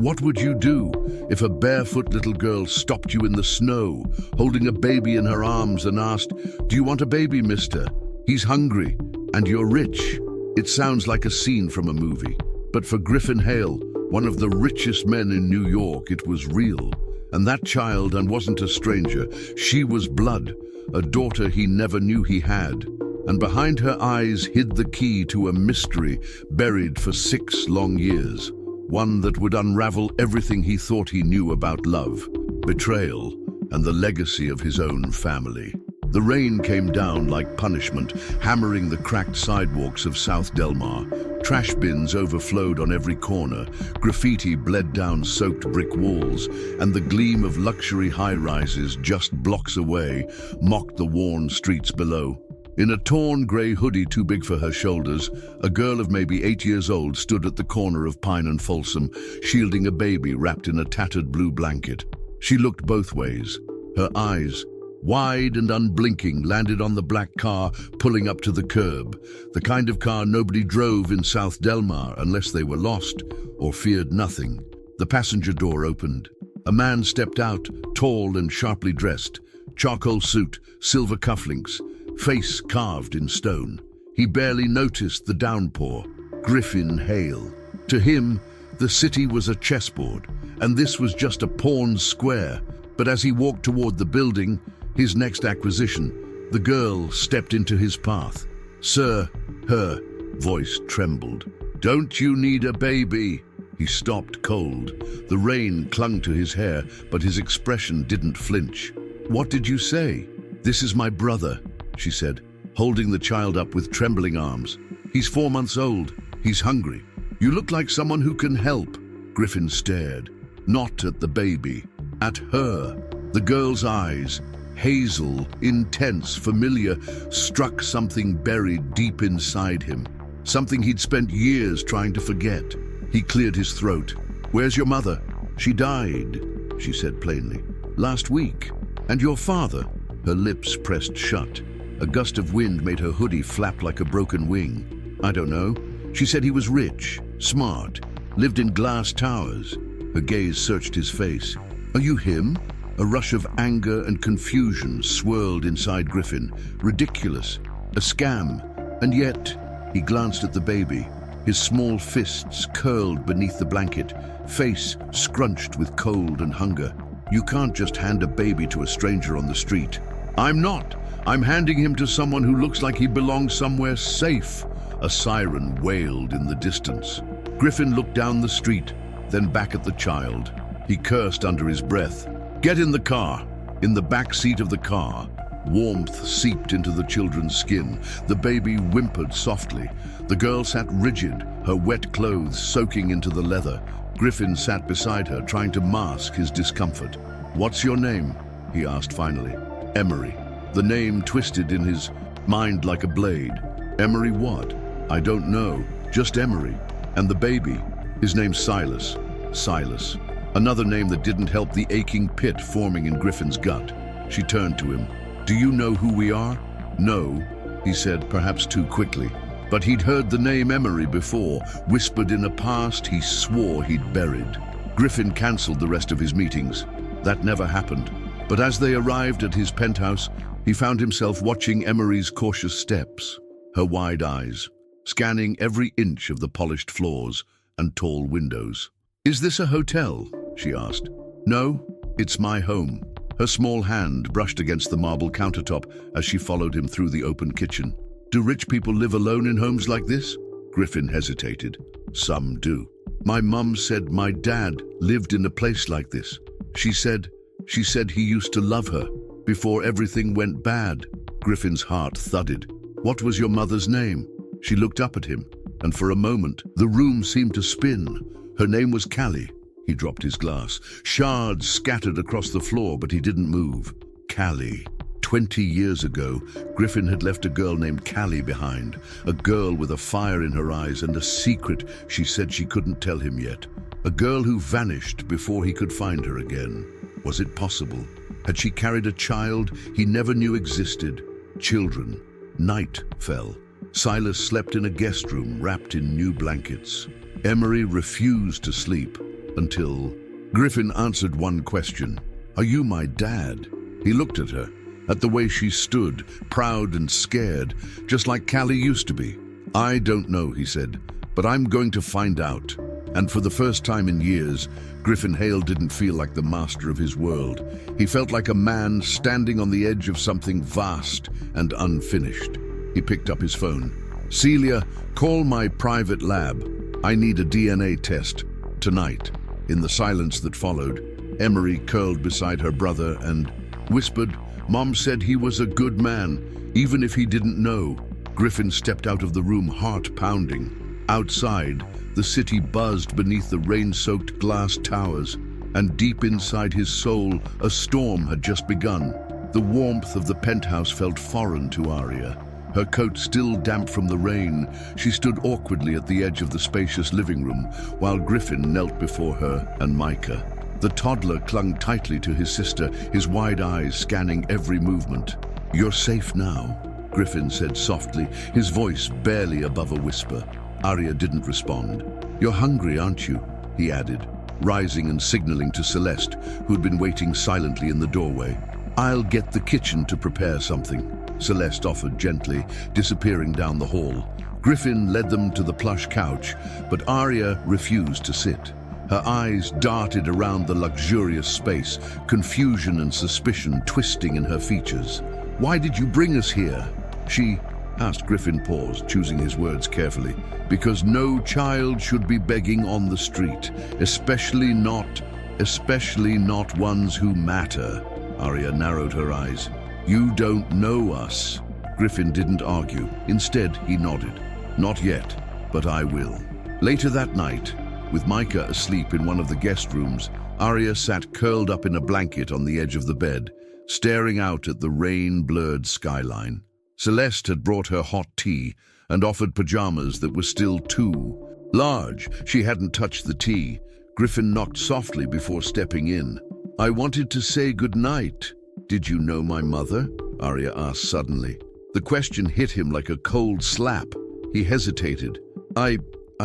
What would you do if a barefoot little girl stopped you in the snow, holding a baby in her arms and asked, "Do you want a baby, mister? He's hungry, and you're rich." It sounds like a scene from a movie. But for Griffin Hale, one of the richest men in New York, it was real. And that child wasn't a stranger. She was blood, a daughter he never knew he had. And behind her eyes hid the key to a mystery buried for 6 long years. One that would unravel everything he thought he knew about love, betrayal, and the legacy of his own family. The rain came down like punishment, hammering the cracked sidewalks of South Delmar. Trash bins overflowed on every corner, graffiti bled down soaked brick walls, and the gleam of luxury high-rises just blocks away mocked the worn streets below. In a torn grey hoodie too big for her shoulders, a girl of maybe 8 years old stood at the corner of Pine and Folsom, shielding a baby wrapped in a tattered blue blanket. She looked both ways. Her eyes, wide and unblinking, landed on the black car pulling up to the curb, the kind of car nobody drove in South Delmar unless they were lost or feared nothing. The passenger door opened. A man stepped out, tall and sharply dressed, charcoal suit, silver cufflinks, face carved in stone. He barely noticed the downpour. Griffin Hale. To him, the city was a chessboard, and this was just a pawn square. But as he walked toward the building, his next acquisition, the girl stepped into his path. "Sir," her voice trembled. "Don't you need a baby?" He stopped cold. The rain clung to his hair, but his expression didn't flinch. "What did you say?" "This is my brother," she said, holding the child up with trembling arms. "He's 4 months old. He's hungry. You look like someone who can help." Griffin stared, not at the baby, at her. The girl's eyes, hazel, intense, familiar, struck something buried deep inside him, something he'd spent years trying to forget. He cleared his throat. "Where's your mother?" "She died," she said plainly. "Last week." "And your father?" Her lips pressed shut. A gust of wind made her hoodie flap like a broken wing. "I don't know. She said he was rich, smart, lived in glass towers." Her gaze searched his face. "Are you him?" A rush of anger and confusion swirled inside Griffin. Ridiculous. A scam. And yet, he glanced at the baby. His small fists curled beneath the blanket, face scrunched with cold and hunger. "You can't just hand a baby to a stranger on the street." "I'm not. I'm handing him to someone who looks like he belongs somewhere safe." A siren wailed in the distance. Griffin looked down the street, then back at the child. He cursed under his breath. "Get in the car." In the back seat of the car, warmth seeped into the children's skin. The baby whimpered softly. The girl sat rigid, her wet clothes soaking into the leather. Griffin sat beside her, trying to mask his discomfort. "What's your name?" he asked finally. "Emery." The name twisted in his mind like a blade. "Emery what?" "I don't know. Just Emery." "And the baby?" "His name's Silas." Silas. Another name that didn't help the aching pit forming in Griffin's gut. She turned to him. "Do you know who we are?" "No," he said, perhaps too quickly. But he'd heard the name Emery before, whispered in a past he swore he'd buried. Griffin cancelled the rest of his meetings. That never happened. But as they arrived at his penthouse, he found himself watching Emery's cautious steps, her wide eyes, scanning every inch of the polished floors and tall windows. "Is this a hotel?" she asked. "No, it's my home." Her small hand brushed against the marble countertop as she followed him through the open kitchen. "Do rich people live alone in homes like this?" Griffin hesitated. "Some do. My mum said my dad lived in a place like this. She said he used to love her before everything went bad." Griffin's heart thudded. "What was your mother's name?" She looked up at him, and for a moment, the room seemed to spin. "Her name was Callie." He dropped his glass. Shards scattered across the floor, but he didn't move. Callie. 20 years ago, Griffin had left a girl named Callie behind. A girl with a fire in her eyes and a secret she said she couldn't tell him yet. A girl who vanished before he could find her again. Was it possible? Had she carried a child he never knew existed? Children. Night fell. Silas slept in a guest room wrapped in new blankets. Emery refused to sleep. until Griffin answered one question. "Are you my dad?" He looked at her, at the way she stood, proud and scared, just like Callie used to be. "I don't know," he said, "but I'm going to find out." And for the first time in years, Griffin Hale didn't feel like the master of his world. He felt like a man standing on the edge of something vast and unfinished. He picked up his phone. "Celia, call my private lab. I need a DNA test. Tonight." In the silence that followed, Emery curled beside her brother and whispered, "Mom said he was a good man, even if he didn't know." Griffin stepped out of the room, heart pounding. Outside, the city buzzed beneath the rain-soaked glass towers, and deep inside his soul, a storm had just begun. The warmth of the penthouse felt foreign to Arya. Her coat still damp from the rain, she stood awkwardly at the edge of the spacious living room, while Griffin knelt before her and Micah. The toddler clung tightly to his sister, his wide eyes scanning every movement. "You're safe now," Griffin said softly, his voice barely above a whisper. Arya didn't respond. "You're hungry, aren't you?" he added, rising and signaling to Celeste, who'd been waiting silently in the doorway. "I'll get the kitchen to prepare something," Celeste offered gently, disappearing down the hall. Griffin led them to the plush couch, but Arya refused to sit. Her eyes darted around the luxurious space, confusion and suspicion twisting in her features. "Why did you bring us here?" She asked. Griffin paused, choosing his words carefully. "Because no child should be begging on the street, especially not ones who matter." Arya narrowed her eyes. "You don't know us." Griffin didn't argue. Instead, he nodded. "Not yet, but I will." Later that night, with Micah asleep in one of the guest rooms, Arya sat curled up in a blanket on the edge of the bed, staring out at the rain-blurred skyline. Celeste had brought her hot tea and offered pajamas that were still too large. She hadn't touched the tea. Griffin knocked softly before stepping in. "I wanted to say goodnight." "Did you know my mother?" Arya asked suddenly. The question hit him like a cold slap. He hesitated. I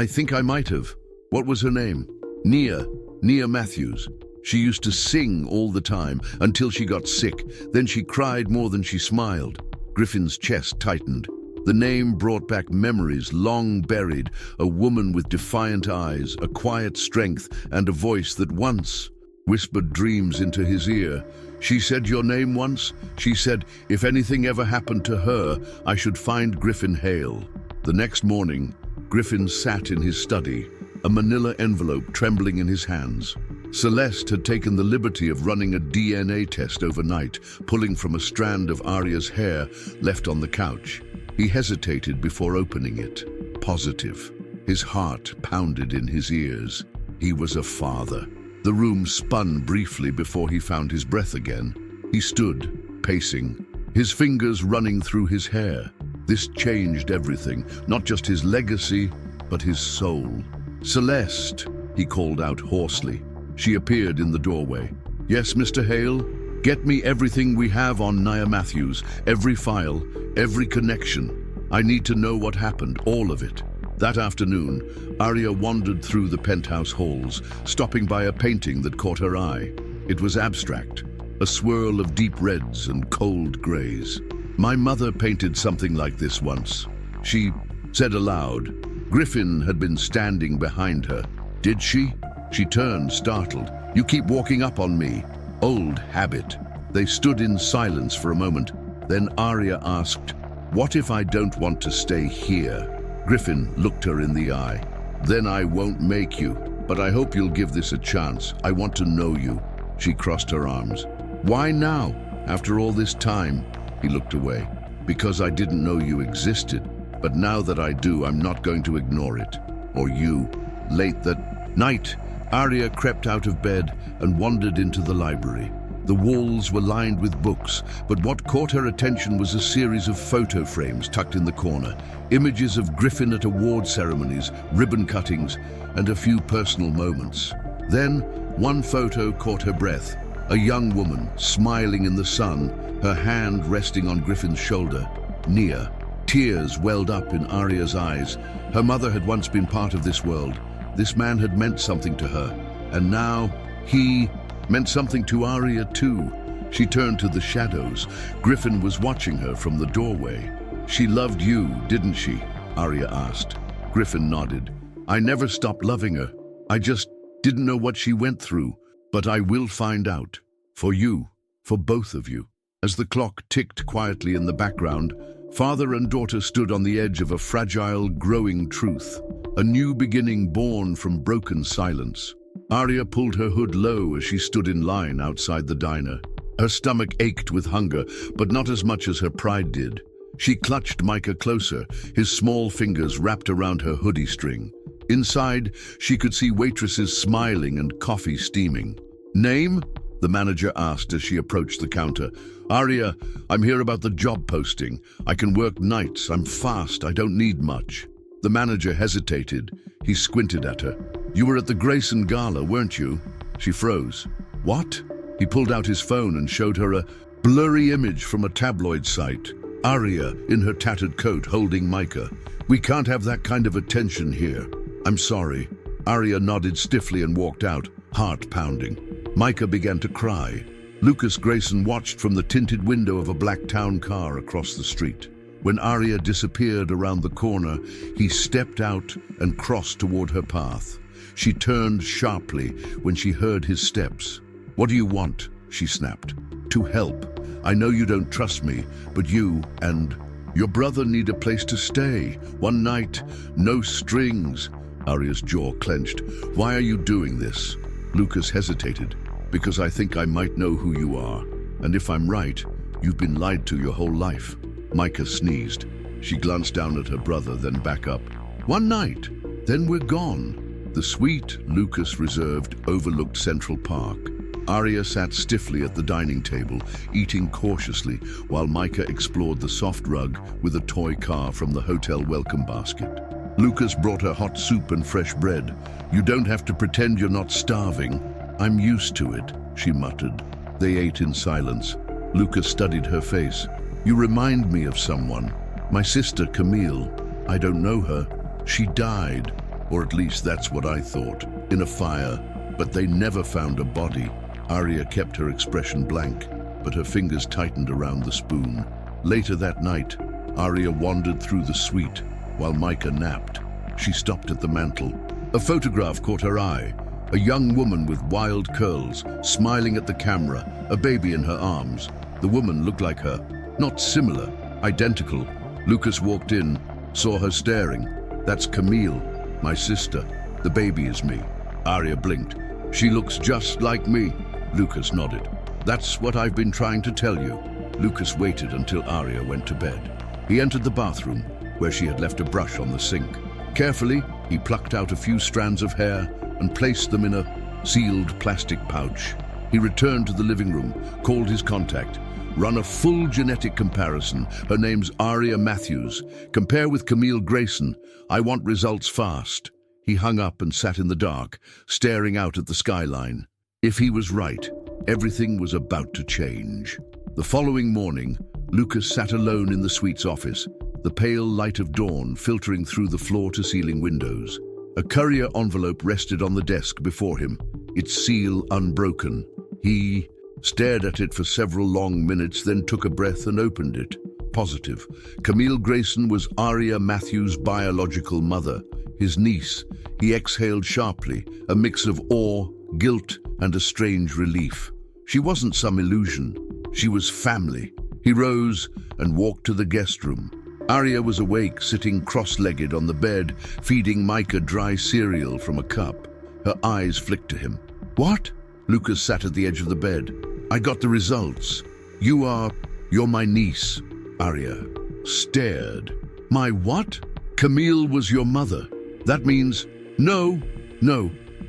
think I might have." "What was her name?" Nia Matthews. She used to sing all the time until she got sick. Then she cried more than she smiled." Griffin's chest tightened. The name brought back memories long buried, a woman with defiant eyes, a quiet strength, and a voice that once whispered dreams into his ear. "She said your name once. She said if anything ever happened to her, I should find Griffin Hale." The next morning, Griffin sat in his study, a manila envelope trembling in his hands. Celeste had taken the liberty of running a DNA test overnight, pulling from a strand of Arya's hair left on the couch. He hesitated before opening it. Positive. His heart pounded in his ears. He was a father. The room spun briefly before he found his breath again. He stood, pacing, his fingers running through his hair. This changed everything, not just his legacy, but his soul. "Celeste," he called out hoarsely. She appeared in the doorway. "Yes, Mr. Hale? Get me everything we have on Nia Matthews, every file, every connection. I need to know what happened, all of it." That afternoon, Arya wandered through the penthouse halls, stopping by a painting that caught her eye. It was abstract, a swirl of deep reds and cold grays. "My mother painted something like this once," she said aloud. Griffin had been standing behind her. "Did she?" She turned, startled. "You keep walking up on me." "Old habit." They stood in silence for a moment. Then Arya asked, "What if I don't want to stay here?" Griffin looked her in the eye. "Then I won't make you, but I hope you'll give this a chance. I want to know you." She crossed her arms. "Why now, after all this time?" He looked away. "Because I didn't know you existed. But now that I do, I'm not going to ignore it. Or you." Late that night, Arya crept out of bed and wandered into the library. The walls were lined with books, but what caught her attention was a series of photo frames tucked in the corner. Images of Griffin at award ceremonies, ribbon cuttings, and a few personal moments. Then, one photo caught her breath. A young woman, smiling in the sun, her hand resting on Griffin's shoulder. Nia. Tears welled up in Arya's eyes. Her mother had once been part of this world. This man had meant something to her, And now, he meant something to Arya too. She turned to the shadows. Griffin was watching her from the doorway. "She loved you, didn't she?" Arya asked. Griffin nodded. "I never stopped loving her. I just didn't know what she went through. But I will find out. For you, for both of you." As the clock ticked quietly in the background, father and daughter stood on the edge of a fragile, growing truth. A new beginning born from broken silence. Arya pulled her hood low as she stood in line outside the diner. Her stomach ached with hunger, but not as much as her pride did. She clutched Micah closer, his small fingers wrapped around her hoodie string. Inside, she could see waitresses smiling and coffee steaming. "Name?" the manager asked as she approached the counter. "Arya, I'm here about the job posting. I can work nights, I'm fast, I don't need much." The manager hesitated. He squinted at her. "You were at the Grayson Gala, weren't you?" She froze. "What?" He pulled out his phone and showed her a blurry image from a tabloid site. Arya, in her tattered coat, holding Micah. "We can't have that kind of attention here." "I'm sorry." Arya nodded stiffly and walked out, heart pounding. Micah began to cry. Lucas Grayson watched from the tinted window of a black town car across the street. When Arya disappeared around the corner, he stepped out and crossed toward her path. She turned sharply when she heard his steps. "What do you want?" she snapped. "To help. I know you don't trust me, but you and your brother need a place to stay. One night, no strings." Arya's jaw clenched. "Why are you doing this?" Lucas hesitated. "Because I think I might know who you are. And if I'm right, you've been lied to your whole life." Micah sneezed. She glanced down at her brother, then back up. "One night, then we're gone." The suite Lucas reserved overlooked Central Park. Arya sat stiffly at the dining table, eating cautiously, while Micah explored the soft rug with a toy car from the hotel welcome basket. Lucas brought her hot soup and fresh bread. "You don't have to pretend you're not starving." "I'm used to it," she muttered. They ate in silence. Lucas studied her face. "You remind me of someone. My sister, Camille. I don't know her. She died, or at least that's what I thought, in a fire, but they never found a body." Arya kept her expression blank, but her fingers tightened around the spoon. Later that night, Arya wandered through the suite while Micah napped. She stopped at the mantel. A photograph caught her eye. A young woman with wild curls, smiling at the camera, a baby in her arms. The woman looked like her. Not similar, identical. Lucas walked in, saw her staring. "That's Camille, my sister. The baby is me." Arya blinked. "She looks just like me." Lucas nodded. "That's what I've been trying to tell you." Lucas waited until Arya went to bed. He entered the bathroom, where she had left a brush on the sink. Carefully, he plucked out a few strands of hair and placed them in a sealed plastic pouch. He returned to the living room, called his contact. "Run a full genetic comparison. Her name's Arya Matthews. Compare with Camille Grayson. I want results fast." He hung up and sat in the dark, staring out at the skyline. If he was right, everything was about to change. The following morning, Lucas sat alone in the suite's office, the pale light of dawn filtering through the floor-to-ceiling windows. A courier envelope rested on the desk before him, its seal unbroken. He stared at it for several long minutes, then took a breath and opened it. Positive. Camille Grayson was Arya Matthews' biological mother, his niece. He exhaled sharply, a mix of awe, guilt, and a strange relief. She wasn't some illusion. She was family. He rose and walked to the guest room. Arya was awake, sitting cross-legged on the bed, feeding Micah dry cereal from a cup. Her eyes flicked to him. "What?" Lucas sat at the edge of the bed. "I got the results. You're my niece." Arya stared. "My what?" "Camille was your mother. That means..." No,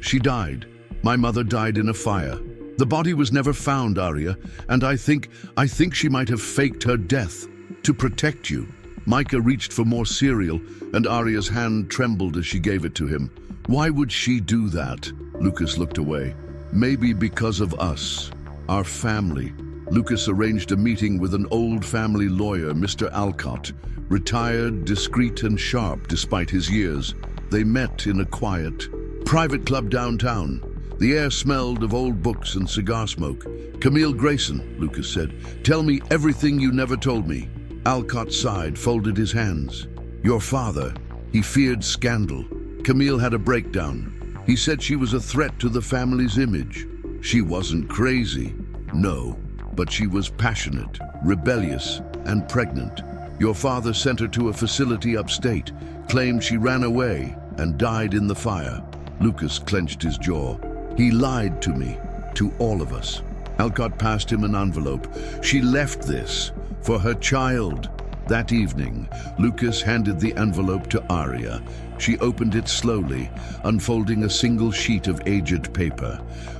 she died. My mother died in a fire. The body was never found, Arya, and I think she might have faked her death to protect you." Micah reached for more cereal, and Arya's hand trembled as she gave it to him. "Why would she do that?" Lucas looked away. "Maybe because of us, our family." Lucas arranged a meeting with an old family lawyer, Mr. Alcott, retired, discreet, and sharp despite his years. They met in a quiet, private club downtown. The air smelled of old books and cigar smoke. "Camille Grayson," Lucas said, "tell me everything you never told me." Alcott sighed, folded his hands. "Your father, he feared scandal. Camille had a breakdown. He said she was a threat to the family's image. She wasn't crazy, no, but she was passionate, rebellious, and pregnant. Your father sent her to a facility upstate, claimed she ran away and died in the fire." Lucas clenched his jaw. "He lied to me, to all of us." Alcott passed him an envelope. "She left this for her child." That evening, Lucas handed the envelope to Aria. She opened it slowly, unfolding a single sheet of aged paper.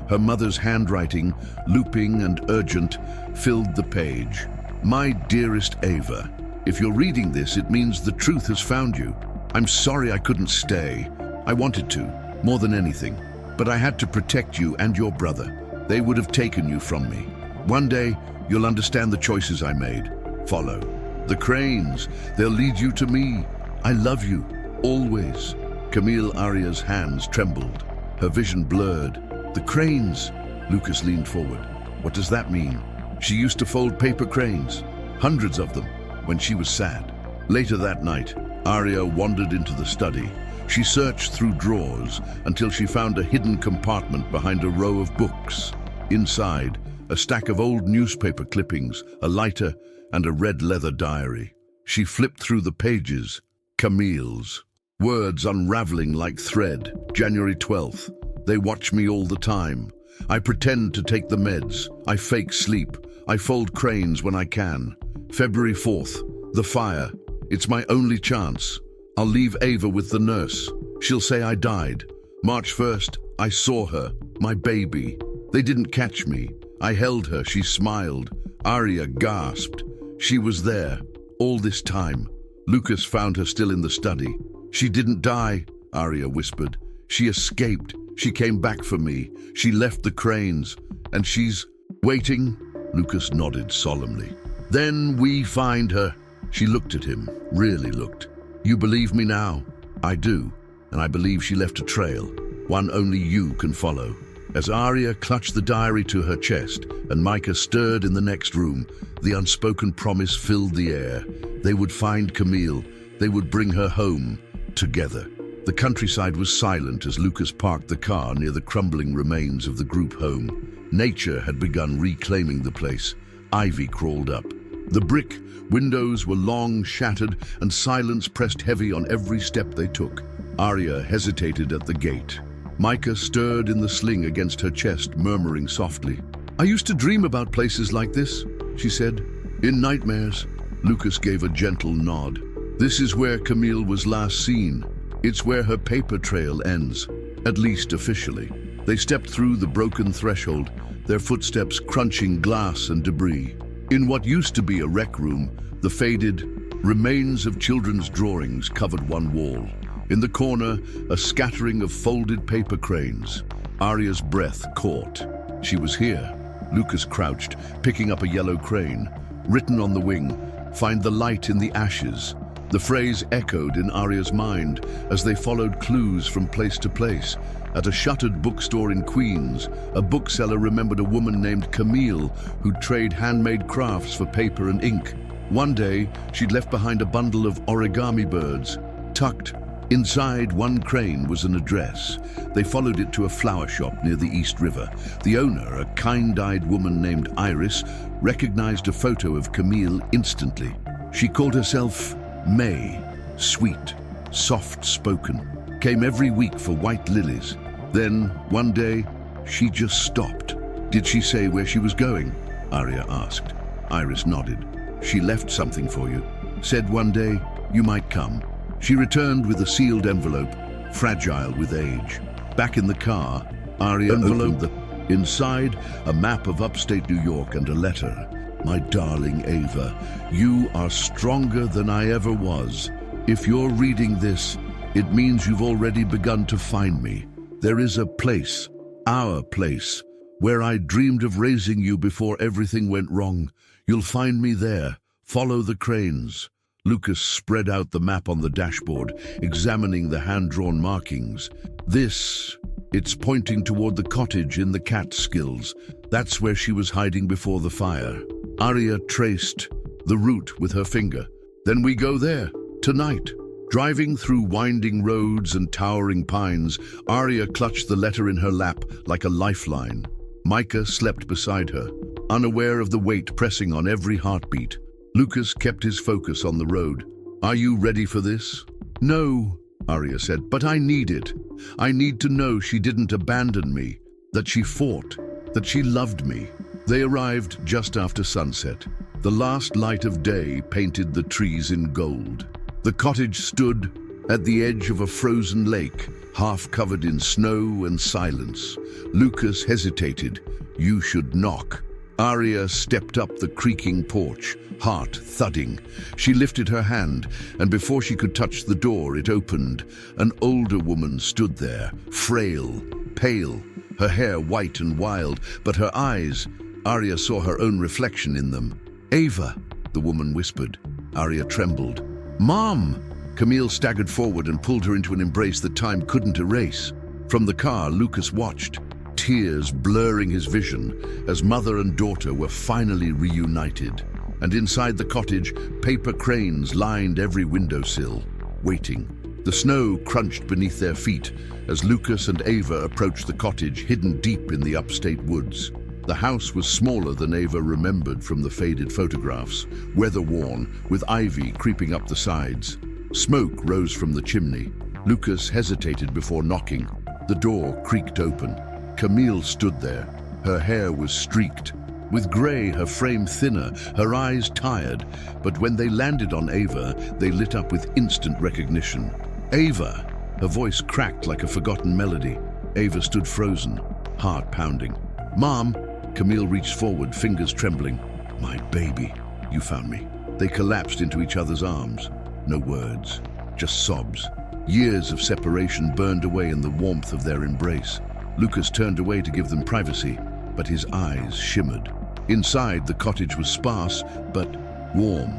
Her mother's handwriting, looping and urgent, filled the page. "My dearest Ava, if you're reading this, it means the truth has found you. I'm sorry I couldn't stay. I wanted to, more than anything. But I had to protect you and your brother. They would have taken you from me. One day, you'll understand the choices I made. Follow the cranes. They'll lead you to me. I love you, always." Camille Aria's hands trembled. Her vision blurred. "The cranes." Lucas leaned forward. "What does that mean?" "She used to fold paper cranes, hundreds of them, when she was sad." Later that night, Aria wandered into the study. She searched through drawers until she found a hidden compartment behind a row of books. Inside, a stack of old newspaper clippings, a lighter, and a red leather diary. She flipped through the pages. Camille's words unraveling like thread. January 12th. "They watch me all the time. I pretend to take the meds. I fake sleep. I fold cranes when I can." February 4th. "The fire. It's my only chance. I'll leave Ava with the nurse. She'll say I died." March 1st. "I saw her. My baby. They didn't catch me. I held her. She smiled." Aria gasped. She was there, all this time. Lucas found her still in the study. "She didn't die," Aria whispered. "She escaped. She came back for me. She left the cranes. And she's waiting." Lucas nodded solemnly. "Then we find her." She looked at him, really looked. "You believe me now?" "I do, and I believe she left a trail, one only you can follow." As Aria clutched the diary to her chest and Micah stirred in the next room, the unspoken promise filled the air. They would find Camille. They would bring her home, together. The countryside was silent as Lucas parked the car near the crumbling remains of the group home. Nature had begun reclaiming the place. Ivy crawled up. The brick windows were long, shattered, and silence pressed heavy on every step they took. Aria hesitated at the gate. Micah stirred in the sling against her chest, murmuring softly. "I used to dream about places like this," she said. "In nightmares." Lucas gave a gentle nod. "This is where Camille was last seen. It's where her paper trail ends, at least officially." They stepped through the broken threshold, their footsteps crunching glass and debris. In what used to be a rec room, the faded remains of children's drawings covered one wall. In the corner, a scattering of folded paper cranes. Aria's breath caught. She was here. Lucas crouched, picking up a yellow crane. Written on the wing, "Find the light in the ashes." The phrase echoed in Aria's mind as they followed clues from place to place. At a shuttered bookstore in Queens, a bookseller remembered a woman named Camille who'd trade handmade crafts for paper and ink. One day, she'd left behind a bundle of origami birds. Tucked inside one crane was an address. They followed it to a flower shop near the East River. The owner, a kind-eyed woman named Iris, recognized a photo of Camille instantly. She called herself May, sweet, soft-spoken, came every week for white lilies. Then, one day, she just stopped. "Did she say where she was going?" Aria asked. Iris nodded. "She left something for you. Said one day you might come." She returned with a sealed envelope, fragile with age. Back in the car, Aria opened the inside, a map of upstate New York and a letter. "My darling Ava, you are stronger than I ever was. If you're reading this, it means you've already begun to find me. There is a place, our place, where I dreamed of raising you before everything went wrong. You'll find me there. Follow the cranes." Lucas spread out the map on the dashboard, examining the hand-drawn markings. "This It's pointing toward the cottage in the Catskills. That's where she was hiding before the fire. Arya traced the route with her finger. Then we go there, tonight. Driving through winding roads and towering pines, Arya clutched the letter in her lap like a lifeline. Micah slept beside her, unaware of the weight pressing on every heartbeat. Lucas kept his focus on the road. Are you ready for this? No, Arya said, but I need it. I need to know she didn't abandon me, that she fought, that she loved me. They arrived just after sunset. The last light of day painted the trees in gold. The cottage stood at the edge of a frozen lake, half covered in snow and silence. Lucas hesitated. You should knock. Arya stepped up the creaking porch, heart thudding. She lifted her hand, and before she could touch the door, it opened. An older woman stood there, frail, pale, her hair white and wild, but her eyes, Arya saw her own reflection in them. Ava, the woman whispered. Arya trembled. Mom! Camille staggered forward and pulled her into an embrace that time couldn't erase. From the car, Lucas watched, tears blurring his vision, as mother and daughter were finally reunited. And inside the cottage, paper cranes lined every windowsill, waiting. The snow crunched beneath their feet as Lucas and Ava approached the cottage hidden deep in the upstate woods. The house was smaller than Ava remembered from the faded photographs, weather-worn, with ivy creeping up the sides. Smoke rose from the chimney. Lucas hesitated before knocking. The door creaked open. Camille stood there. Her hair was streaked. With grey, her frame thinner, her eyes tired. But when they landed on Ava, they lit up with instant recognition. Ava! Her voice cracked like a forgotten melody. Ava stood frozen, heart pounding. Mom! Camille reached forward, fingers trembling. My baby, you found me. They collapsed into each other's arms. No words, just sobs. Years of separation burned away in the warmth of their embrace. Lucas turned away to give them privacy, but his eyes shimmered. Inside, the cottage was sparse, but warm.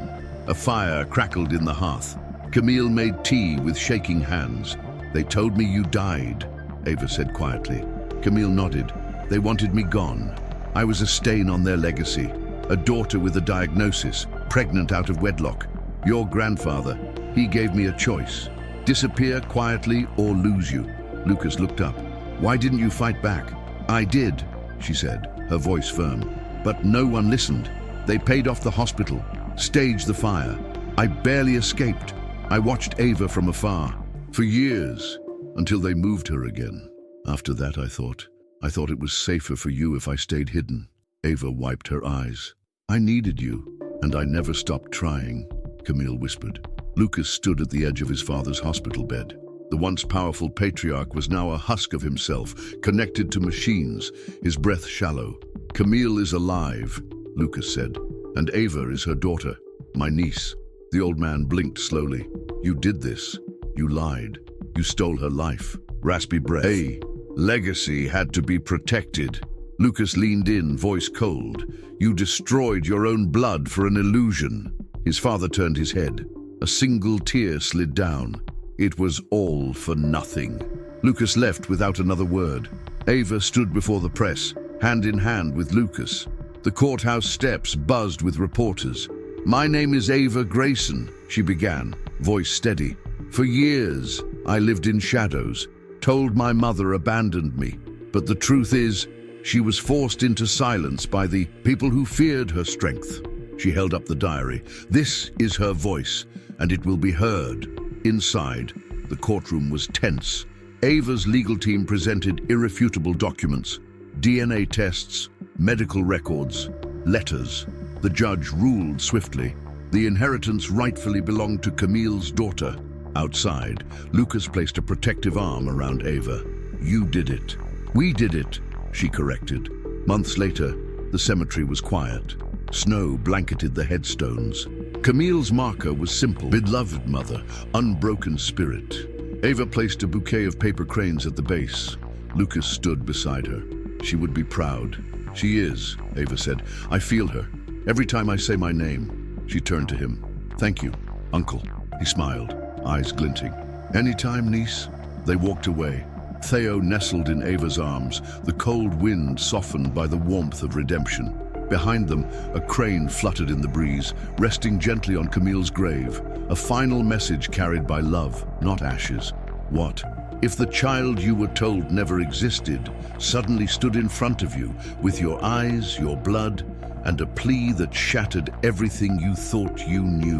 A fire crackled in the hearth. Camille made tea with shaking hands. They told me you died, Ava said quietly. Camille nodded. They wanted me gone. I was a stain on their legacy. A daughter with a diagnosis, pregnant out of wedlock. Your grandfather, he gave me a choice. Disappear quietly or lose you. Lucas looked up. Why didn't you fight back? I did, she said, her voice firm. But no one listened. They paid off the hospital, staged the fire. I barely escaped. I watched Ava from afar. For years, until they moved her again. After that, I thought it was safer for you if I stayed hidden. Ava wiped her eyes. I needed you, and I never stopped trying, Camille whispered. Lucas stood at the edge of his father's hospital bed. The once powerful patriarch was now a husk of himself, connected to machines, his breath shallow. Camille is alive, Lucas said, and Ava is her daughter, my niece. The old man blinked slowly. You did this. You lied. You stole her life. Raspy breath. Hey, legacy had to be protected. Lucas leaned in, voice cold. You destroyed your own blood for an illusion. His father turned his head. A single tear slid down. It was all for nothing. Lucas left without another word. Ava stood before the press, hand in hand with Lucas. The courthouse steps buzzed with reporters. My name is Ava Grayson, she began, voice steady. For years, I lived in shadows, told my mother abandoned me. But the truth is, she was forced into silence by the people who feared her strength. She held up the diary. This is her voice, and it will be heard. Inside, the courtroom was tense. Ava's legal team presented irrefutable documents, DNA tests, medical records, letters. The judge ruled swiftly. The inheritance rightfully belonged to Camille's daughter. Outside, Lucas placed a protective arm around Ava. You did it. We did it, she corrected. Months later, the cemetery was quiet. Snow blanketed the headstones. Camille's marker was simple. Beloved mother, unbroken spirit. Ava placed a bouquet of paper cranes at the base. Lucas stood beside her. She would be proud. She is, Ava said. I feel her. Every time I say my name. She turned to him. Thank you, Uncle. He smiled, eyes glinting. Anytime, niece. They walked away. Theo nestled in Ava's arms, the cold wind softened by the warmth of redemption. Behind them, a crane fluttered in the breeze, resting gently on Camille's grave, a final message carried by love, not ashes. What if the child you were told never existed suddenly stood in front of you with your eyes, your blood, and a plea that shattered everything you thought you knew?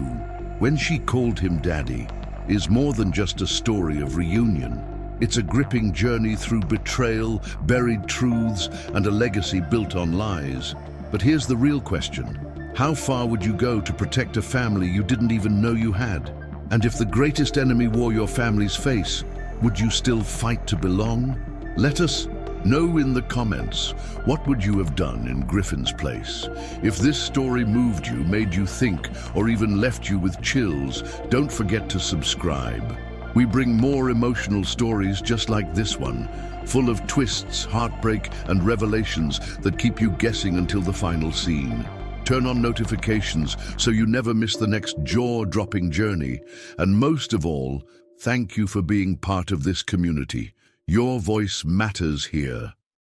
When She Called Him Daddy is more than just a story of reunion. It's a gripping journey through betrayal, buried truths, and a legacy built on lies. But here's the real question. How far would you go to protect a family you didn't even know you had? And if the greatest enemy wore your family's face, would you still fight to belong? Let us know in the comments, what would you have done in Griffin's place? If this story moved you, made you think, or even left you with chills, don't forget to subscribe. We bring more emotional stories just like this one, full of twists, heartbreak, and revelations that keep you guessing until the final scene. Turn on notifications so you never miss the next jaw-dropping journey. And most of all, thank you for being part of this community. Your voice matters here.